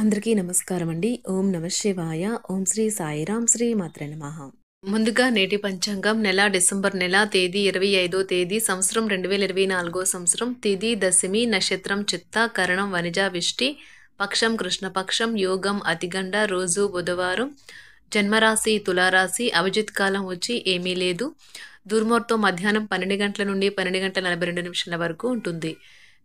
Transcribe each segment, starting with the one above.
అందరికీ నమస్కారం అండి. ఓం నమ శివాయ. ఓం శ్రీ సాయిరాం శ్రీ మాత్రే నమః. ముందుగా నేటి పంచాంగం నెల డిసెంబర్ నెల తేదీ 25వ తేదీ సంవత్సరం 2024 సంవత్సరం తిథి దశమి నక్షత్రం చిత్త కరణం వనిజ విష్టి పక్షం కృష్ణపక్షం యోగం అతిగండ రోజు బుధవారం జన్మరాశి తులారాశి అభిజిత్ కాలం వచ్చి ఏమీ లేదు. దుర్ముహూర్తం మధ్యాహ్నం 12 గంటల నుండి 12 గంటల 42 నిమిషాల వరకు ఉంటుంది.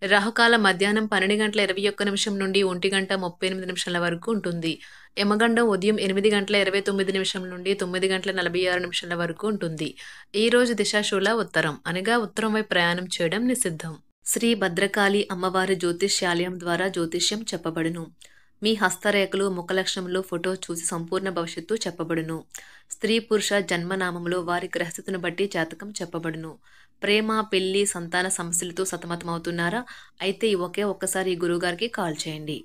రాహుకాలం మధ్యాహ్నం 12 గంటల 21 నిమిషం నుండి 1 గంట 38 నిమిషాల వరకు ఉంటుంది. యమగండం ఉదయం 8 గంటల 29 నిమిషం నుండి 9 గంటల 46 నిమిషాల వరకు ఉంటుంది. ఈ రోజు దిశాశూల ఉత్తరం అనగా ఉత్తరం వైపు ప్రయాణం చేయడం నిషిద్ధం. శ్రీ భద్రకాళి అమ్మవారి జ్యోతిష్యాలయం ద్వారా జ్యోతిష్యం చెప్పబడును. మీ హస్తరేఖలు ముఖలక్షణములు ఫోటో చూసి సంపూర్ణ భవిష్యత్తు చెప్పబడును. స్త్రీ పురుష జన్మనామములో వారి గ్రహస్థితిని బట్టి జాతకం చెప్పబడును. ప్రేమ పెళ్లి సంతాన సమస్యలతో సతమతమవుతున్నారా? అయితే ఒక్కసారి ఈ గురువుగారికి కాల్ చేయండి.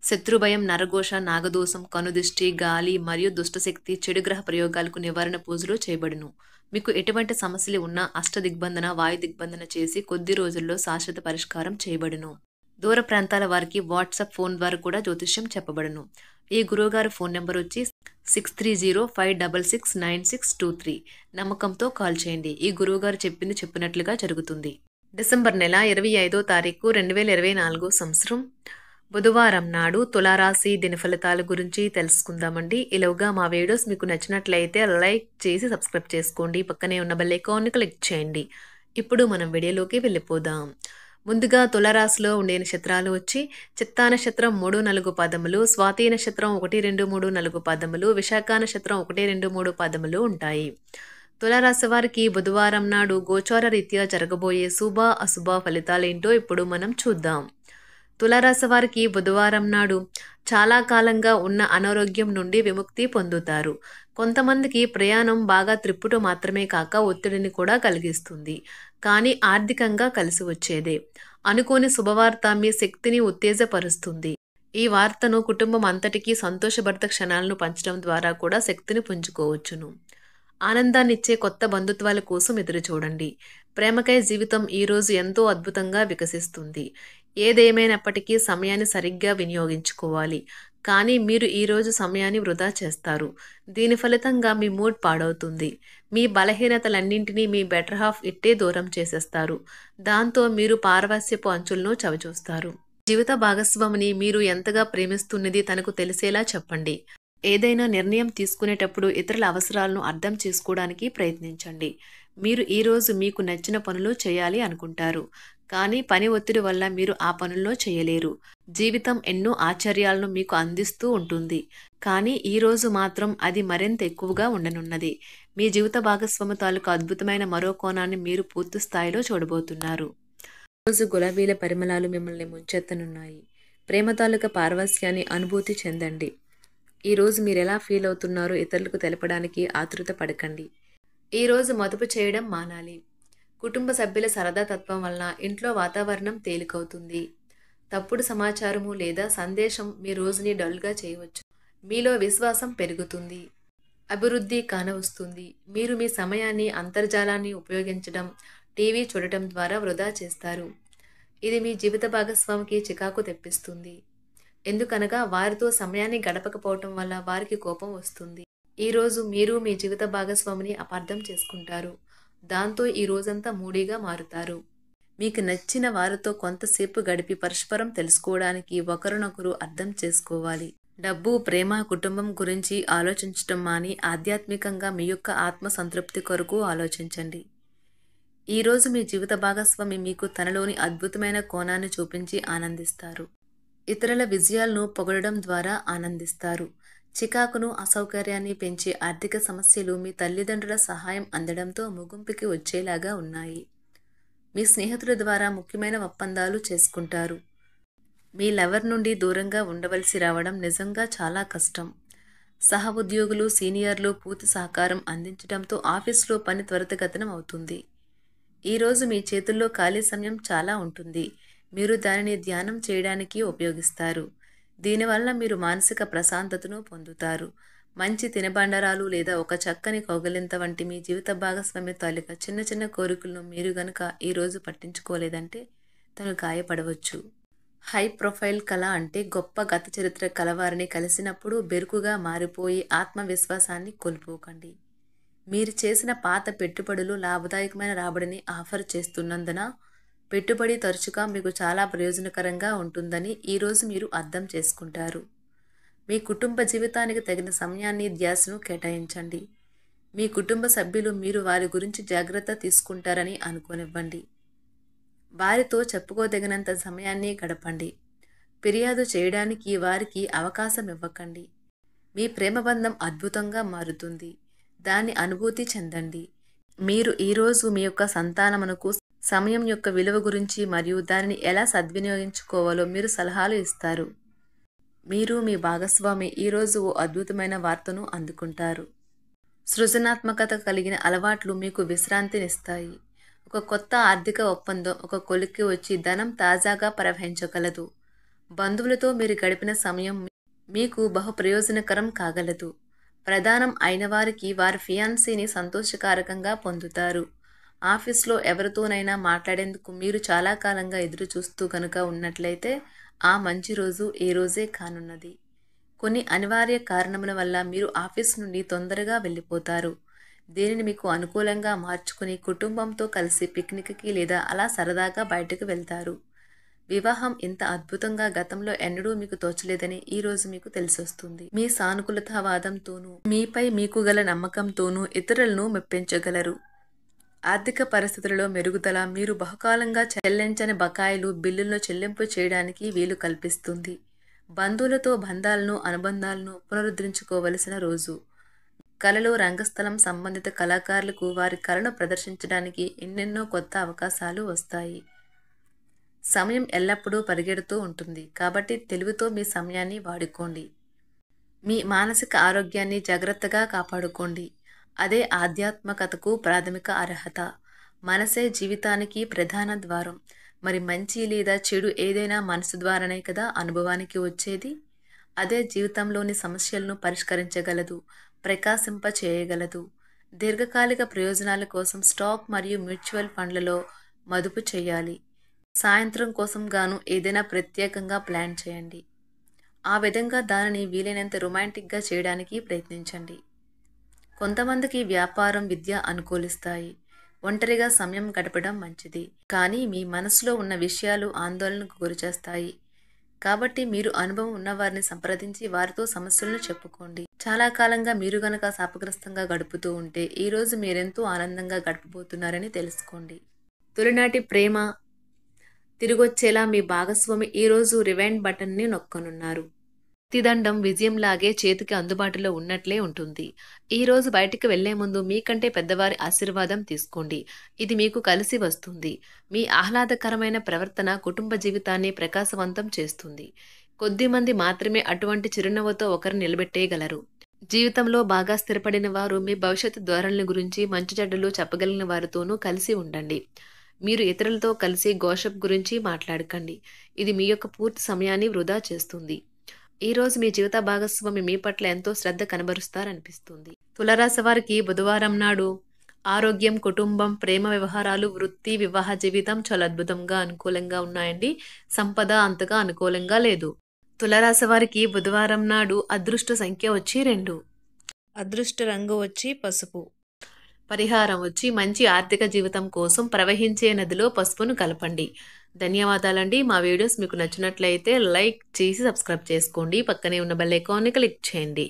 శత్రుభయం నరఘోష నాగదోషం కనుదిష్టి గాలి మరియు దుష్టశక్తి చెడు గ్రహ ప్రయోగాలకు నివారణ పూజలు చేయబడును. మీకు ఎటువంటి సమస్యలు ఉన్నా అష్టదిగ్బంధన వాయు దిగ్బంధన చేసి కొద్ది రోజుల్లో శాశ్వత పరిష్కారం చేయబడును. దూర ప్రాంతాల వారికి వాట్సాప్ ఫోన్ ద్వారా కూడా జ్యోతిష్యం చెప్పబడును. ఈ గురువుగారి ఫోన్ నెంబర్ వచ్చి 6305669623. నమ్మకంతో కాల్ చేయండి. ఈ గురువుగారు చెప్పింది చెప్పినట్లుగా జరుగుతుంది. డిసెంబర్ నెల 25వ తారీఖు 2024 సంవత్సరం బుధవారం నాడు తులారాశి దినఫలితాల గురించి తెలుసుకుందామండి. ఇలాగా మా వీడియోస్ మీకు నచ్చినట్లయితే లైక్ చేసి సబ్స్క్రైబ్ చేసుకోండి. పక్కనే ఉన్న బెల్ ఐకాన్ని క్లిక్ చేయండి. ఇప్పుడు మనం వీడియోలోకి వెళ్ళిపోదాం. ముందుగా తులారాశిలో ఉండే నక్షత్రాలు వచ్చి చిత్తా నక్షత్రం 3, 4 పాదములు, స్వాతి నక్షత్రం 1, 2, 3, 4 పాదములు, విశాఖ నక్షత్రం 1, 2, 3 పాదములు ఉంటాయి. తులారాశి వారికి బుధవారం నాడు గోచార రీత్యా జరగబోయే శుభ అశుభ ఫలితాలేంటో ఇప్పుడు మనం చూద్దాం. తులారాశి వారికి బుధవారం నాడు చాలా కాలంగా ఉన్న అనారోగ్యం నుండి విముక్తి పొందుతారు. కొంతమందికి ప్రయాణం బాగా త్రిప్పుట మాత్రమే కాక ఒత్తిడిని కూడా కలిగిస్తుంది. కానీ ఆర్థికంగా కలిసి వచ్చేదే. అనుకోని శుభవార్త మీ శక్తిని ఉత్తేజపరుస్తుంది. ఈ వార్తను కుటుంబం అంతటికీ సంతోషభరిత క్షణాలను పంచడం ద్వారా కూడా శక్తిని పుంజుకోవచ్చును. ఆనందాన్నిచ్చే కొత్త బంధుత్వాల కోసం ఎదురు చూడండి. ప్రేమకై జీవితం ఈరోజు ఎంతో అద్భుతంగా వికసిస్తుంది. ఏదేమైనప్పటికీ సమయాన్ని సరిగ్గా వినియోగించుకోవాలి. కానీ మీరు ఈరోజు సమయాన్ని వృధా చేస్తారు. దీని ఫలితంగా మీ మూడ్ పాడవుతుంది. మీ బలహీనతలన్నింటినీ మీ బెటర్ హాఫ్ ఇట్టే దూరం చేసేస్తారు. దాంతో మీరు పారవస్యపు అంచులను చవిచూస్తారు. జీవిత భాగస్వామిని మీరు ఎంతగా ప్రేమిస్తున్నది తనకు తెలిసేలా చెప్పండి. ఏదైనా నిర్ణయం తీసుకునేటప్పుడు ఇతరుల అవసరాలను అర్థం చేసుకోవడానికి ప్రయత్నించండి. మీరు ఈరోజు మీకు నచ్చిన పనులు చేయాలి అనుకుంటారు. కానీ పని ఒత్తిడి వల్ల మీరు ఆ పనుల్లో చేయలేరు. జీవితం ఎన్నో ఆశ్చర్యాలను మీకు అందిస్తూ ఉంటుంది. కానీ ఈరోజు మాత్రం అది మరింత ఎక్కువగా ఉండనున్నది. మీ జీవిత భాగస్వామి తాలూకు అద్భుతమైన మరో కోణాన్ని మీరు పూర్తి స్థాయిలో చూడబోతున్నారు. ఈరోజు గులాబీల పరిమళాలు మిమ్మల్ని ముంచెత్తనున్నాయి. ప్రేమ తాలూకా పారవస్యాన్ని అనుభూతి చెందండి. ఈరోజు మీరు ఎలా ఫీల్ అవుతున్నారో ఇతరులకు తెలపడానికి ఆతృత పడకండి. ఈరోజు మదుపు చేయడం మానాలి. కుటుంబ సభ్యుల సరదా తత్వం వలన ఇంట్లో వాతావరణం తేలికవుతుంది. తప్పుడు సమాచారము లేదా సందేశం మీ రోజుని డల్గా చేయవచ్చు. మీలో విశ్వాసం పెరుగుతుంది. అభివృద్ధి కానవస్తుంది. మీరు మీ సమయాన్ని అంతర్జాలాన్ని ఉపయోగించడం టీవీ చూడటం ద్వారా వృధా చేస్తారు. ఇది మీ జీవిత భాగస్వామికి చికాకు తెప్పిస్తుంది. ఎందుకనగా వారితో సమయాన్ని గడపకపోవటం వల్ల వారికి కోపం వస్తుంది. ఈరోజు మీరు మీ జీవిత భాగస్వామిని అపార్థం చేసుకుంటారు. దాంతో ఈ రోజంతా మూడీగా మారుతారు. మీకు నచ్చిన వారితో కొంతసేపు గడిపి పరస్పరం తెలుసుకోవడానికి ఒకరినొకరు అర్థం చేసుకోవాలి. డబ్బు ప్రేమ కుటుంబం గురించి ఆలోచించటం మాని ఆధ్యాత్మికంగా మీ యొక్క ఆత్మ సంతృప్తి కొరకు ఆలోచించండి. ఈరోజు మీ జీవిత భాగస్వామి మీకు తనలోని అద్భుతమైన కోణాన్ని చూపించి ఆనందిస్తారు. ఇతరుల విజయాలను పొగడడం ద్వారా ఆనందిస్తారు. చికాకును అసౌకర్యాన్ని పెంచే ఆర్థిక సమస్యలు మీ తల్లిదండ్రుల సహాయం అందడంతో ముగింపుకి వచ్చేలాగా ఉన్నాయి. మీ స్నేహితుల ద్వారా ముఖ్యమైన ఒప్పందాలు చేసుకుంటారు. మీ లవర్ నుండి దూరంగా ఉండవలసి రావడం నిజంగా చాలా కష్టం. సహ ఉద్యోగులు సీనియర్లు పూర్తి సహకారం అందించడంతో ఆఫీసులో పని త్వరితగతిన అవుతుంది. ఈరోజు మీ చేతుల్లో ఖాళీ సమయం చాలా ఉంటుంది. మీరు దానిని ధ్యానం చేయడానికి ఉపయోగిస్తారు. దీనివల్ల మీరు మానసిక ప్రశాంతతను పొందుతారు. మంచి తినబండరాలు లేదా ఒక చక్కని కౌగిలింత వంటి మీ జీవిత భాగస్వామి తాలూకా చిన్న చిన్న కోరికలను మీరు గనక ఈరోజు పట్టించుకోలేదంటే తను గాయపడవచ్చు. హై ప్రొఫైల్ కళ అంటే గొప్ప గత చరిత్ర కలవారిని కలిసినప్పుడు బెరుకుగా మారిపోయి ఆత్మవిశ్వాసాన్ని కోల్పోకండి. మీరు చేసిన పాత పెట్టుబడులు లాభదాయకమైన రాబడిని ఆఫర్ చేస్తున్నందున పెట్టుబడి తరచుగా మీకు చాలా ప్రయోజనకరంగా ఉంటుందని ఈరోజు మీరు అర్థం చేసుకుంటారు. మీ కుటుంబ జీవితానికి తగిన సమయాన్ని ధ్యాసను కేటాయించండి. మీ కుటుంబ సభ్యులు మీరు వారి గురించి జాగ్రత్త తీసుకుంటారని అనుకోనివ్వండి. వారితో చెప్పుకోదగినంత సమయాన్ని గడపండి. ఫిర్యాదు చేయడానికి వారికి అవకాశం ఇవ్వకండి. మీ ప్రేమబంధం అద్భుతంగా మారుతుంది. దాన్ని అనుభూతి చెందండి. మీరు ఈరోజు మీ యొక్క సంతానమునకు సమయం యొక్క విలువ గురించి మరియు దానిని ఎలా సద్వినియోగించుకోవాలో మీరు సలహాలు ఇస్తారు. మీరు మీ భాగస్వామి ఈరోజు ఓ అద్భుతమైన వార్తను అందుకుంటారు. సృజనాత్మకత కలిగిన అలవాట్లు మీకు విశ్రాంతినిస్తాయి. ఒక కొత్త ఆర్థిక ఒప్పందం ఒక కొలిక్కి వచ్చి ధనం తాజాగా ప్రవహించగలదు. బంధువులతో మీరు గడిపిన సమయం మీకు బహు ప్రయోజనకరం కాగలదు. ప్రధానం అయిన వారికి వారి ఫియాన్సీని సంతోషకారకంగా పొందుతారు. ఆఫీస్లో ఎవరితోనైనా మాట్లాడేందుకు మీరు చాలా కాలంగా ఎదురు చూస్తూ కనుక ఉన్నట్లయితే ఆ మంచి రోజు ఏ రోజే కానున్నది. కొన్ని అనివార్య కారణముల వల్ల మీరు ఆఫీస్ నుండి తొందరగా వెళ్ళిపోతారు. దీనిని మీకు అనుకూలంగా మార్చుకుని కుటుంబంతో కలిసి పిక్నిక్కి లేదా అలా సరదాగా బయటకు వెళ్తారు. వివాహం ఇంత అద్భుతంగా గతంలో ఎన్నడూ మీకు తోచలేదని ఈరోజు మీకు తెలిసొస్తుంది. మీ సానుకూలతావాదంతోనూ మీపై మీకు గల నమ్మకంతోనూ ఇతరులను మెప్పించగలరు. ఆర్థిక పరిస్థితులలో మెరుగుదల మీరు బహుకాలంగా చెల్లించని బకాయిలు బిల్లులను చెల్లింపు చేయడానికి వీలు కల్పిస్తుంది. బంధువులతో బంధాలను అనుబంధాలను పునరుద్ధరించుకోవలసిన రోజు. కళలు రంగస్థలం సంబంధిత కళాకారులకు వారి కళను ప్రదర్శించడానికి ఎన్నెన్నో కొత్త అవకాశాలు వస్తాయి. సమయం ఎల్లప్పుడూ పరిగెడుతూ ఉంటుంది కాబట్టి తెలివితో మీ సమయాన్ని వాడుకోండి. మీ మానసిక ఆరోగ్యాన్ని జాగ్రత్తగా కాపాడుకోండి. అదే ఆధ్యాత్మికతకు ప్రాథమిక అర్హత. మనసే జీవితానికి ప్రధాన ద్వారం. మరి మంచి లేదా చెడు ఏదైనా మనసు ద్వారానే కదా అనుభవానికి వచ్చేది. అదే జీవితంలోని సమస్యలను పరిష్కరించగలదు, ప్రకాశింప చేయగలదు. దీర్ఘకాలిక ప్రయోజనాల కోసం స్టాక్ మరియు మ్యూచువల్ ఫండ్లలో మదుపు చేయాలి. సాయంత్రం కోసం గాను ఏదైనా ప్రత్యేకంగా ప్లాన్ చేయండి. ఆ విధంగా దానిని వీలైనంత రొమాంటిక్గా చేయడానికి ప్రయత్నించండి. కొంతమందికి వ్యాపారం, విద్య అనుకూలిస్తాయి. ఒంటరిగా సమయం గడపడం మంచిది. కానీ మీ మనసులో ఉన్న విషయాలు ఆందోళనకు గురిచేస్తాయి. కాబట్టి మీరు అనుభవం ఉన్నవారిని సంప్రదించి వారితో సమస్యలను చెప్పుకోండి. చాలా కాలంగా మీరు గనక శాపగ్రస్తంగా గడుపుతూ ఉంటే ఈరోజు మీరెంతో ఆనందంగా గడపబోతున్నారని తెలుసుకోండి. తొలినాటి ప్రేమ తిరిగొచ్చేలా మీ భాగస్వామి ఈరోజు రివైండ్ బటన్ని నొక్కనున్నారు. ప్రతిదండం విజయంలాగే చేతికి అందుబాటులో ఉన్నట్లే ఉంటుంది. ఈరోజు బయటికి వెళ్లే ముందు మీకంటే పెద్దవారి ఆశీర్వాదం తీసుకోండి. ఇది మీకు కలిసి వస్తుంది. మీ ఆహ్లాదకరమైన ప్రవర్తన కుటుంబ జీవితాన్ని ప్రకాశవంతం చేస్తుంది. కొద్దిమంది మాత్రమే అటువంటి చిరునవ్వుతో ఒకరు నిలబెట్టేయగలరు. జీవితంలో బాగా స్థిరపడిన వారు మీ భవిష్యత్తు ధోరణుల గురించి మంచి చెడ్డలు చెప్పగలిగిన వారితోనూ కలిసి ఉండండి. మీరు ఇతరులతో కలిసి గోషప్ గురించి మాట్లాడకండి. ఇది మీ యొక్క పూర్తి సమయాన్ని వృధా చేస్తుంది. ఈరోజు మీ జీవిత భాగస్వామి మీ పట్ల ఎంతో శ్రద్ధ కనబరుస్తారనిపిస్తుంది. తులారాశి వారికి బుధవారం నాడు ఆరోగ్యం, కుటుంబం, ప్రేమ వ్యవహారాలు, వృత్తి, వివాహ జీవితం చాలా అద్భుతంగా అనుకూలంగా ఉన్నాయండి. సంపద అంతగా అనుకూలంగా లేదు. తులారాశి వారికి బుధవారం నాడు అదృష్ట సంఖ్య వచ్చి 2. అదృష్ట రంగు వచ్చి పసుపు. పరిహారం వచ్చి మంచి ఆర్థిక జీవితం కోసం ప్రవహించే నదిలో పసుపును కలపండి. ధన్యవాదాలండి. మా వీడియోస్ మీకు నచ్చినట్లయితే లైక్ చేసి సబ్స్క్రైబ్ చేసుకోండి. పక్కనే ఉన్న బెల్ ఐకాన్ని క్లిక్ చేయండి.